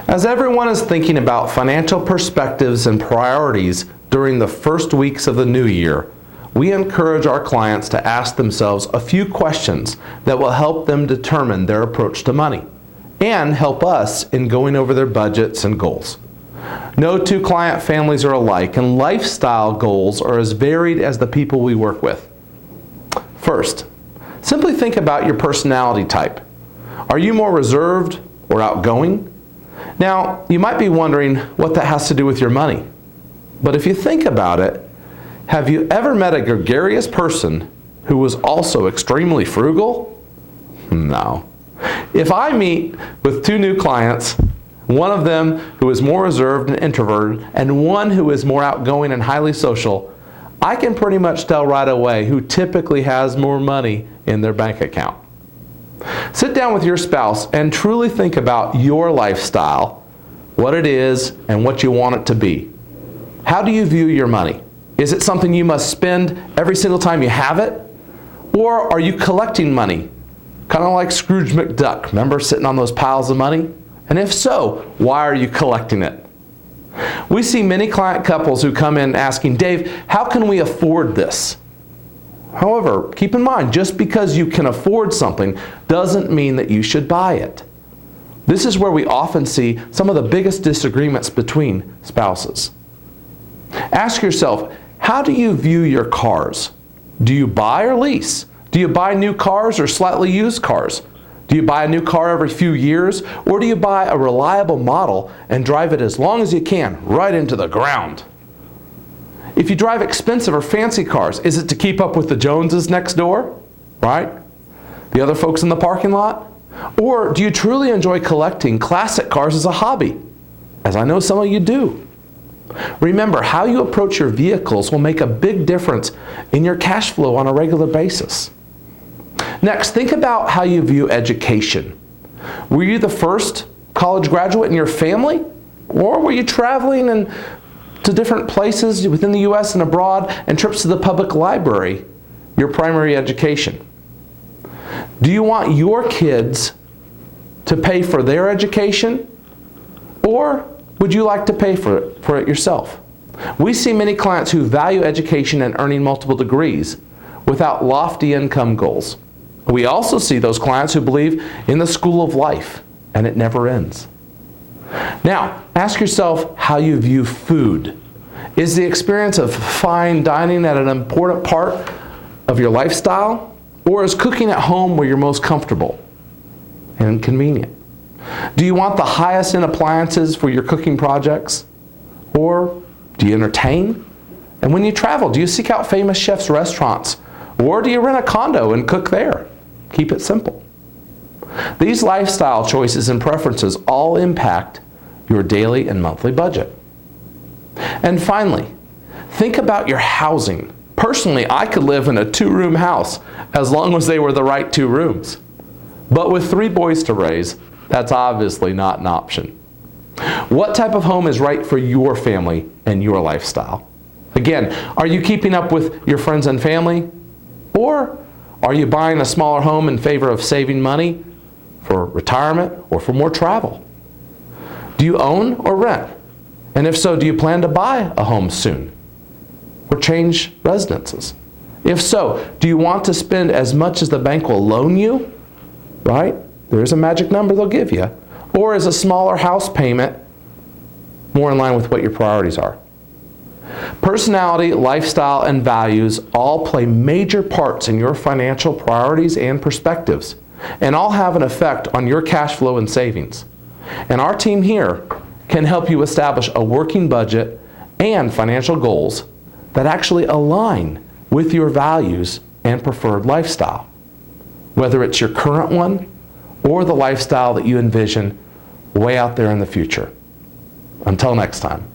As everyone is thinking about financial perspectives and priorities during the first weeks of the new year, we encourage our clients to ask themselves a few questions that will help them determine their approach to money and help us in going over their budgets and goals. No two client families are alike, and lifestyle goals are as varied as the people we work with. First, simply think about your personality type. Are you more reserved or outgoing? Now, you might be wondering what that has to do with your money. But if you think about it, have you ever met a gregarious person who was also extremely frugal? No. If I meet with two new clients, one of them who is more reserved and introverted, and one who is more outgoing and highly social, I can pretty much tell right away who typically has more money in their bank account. Sit down with your spouse and truly think about your lifestyle, what it is, and what you want it to be. How do you view your money? Is it something you must spend every single time you have it? Or are you collecting money? Kind of like Scrooge McDuck, remember, sitting on those piles of money? And if so, why are you collecting it? We see many client couples who come in asking, Dave, how can we afford this? However, keep in mind, just because you can afford something doesn't mean that you should buy it. This is where we often see some of the biggest disagreements between spouses. Ask yourself, how do you view your cars? Do you buy or lease? Do you buy new cars or slightly used cars? Do you buy a new car every few years? Or do you buy a reliable model and drive it as long as you can, right into the ground? If you drive expensive or fancy cars, is it to keep up with the Joneses next door, right? The other folks in the parking lot? Or do you truly enjoy collecting classic cars as a hobby, as I know some of you do? Remember, how you approach your vehicles will make a big difference in your cash flow on a regular basis. Next, think about how you view education. Were you the first college graduate in your family? Or were you traveling to different places within the U.S. and abroad, and trips to the public library your primary education? Do you want your kids to pay for their education, or would you like to pay for it yourself? We see many clients who value education and earning multiple degrees without lofty income goals. We also see those clients who believe in the school of life, and it never ends. Now, ask yourself how you view food. Is the experience of fine dining an important part of your lifestyle, or is cooking at home where you're most comfortable and convenient? Do you want the highest end appliances for your cooking projects, or do you entertain? And when you travel, do you seek out famous chefs' restaurants, or do you rent a condo and cook there? Keep it simple. These lifestyle choices and preferences all impact your daily and monthly budget. And finally, think about your housing. Personally, I could live in a 2-room house as long as they were the right 2 rooms. But with 3 boys to raise, that's obviously not an option. What type of home is right for your family and your lifestyle? Again, are you keeping up with your friends and family? Or are you buying a smaller home in favor of saving money for retirement or for more travel? Do you own or rent? And if so, do you plan to buy a home soon or change residences? If so, do you want to spend as much as the bank will loan you? Right? There's a magic number they'll give you. Or is a smaller house payment more in line with what your priorities are? Personality, lifestyle, and values all play major parts in your financial priorities and perspectives, and all have an effect on your cash flow and savings. And our team here can help you establish a working budget and financial goals that actually align with your values and preferred lifestyle, whether it's your current one or the lifestyle that you envision way out there in the future. Until next time.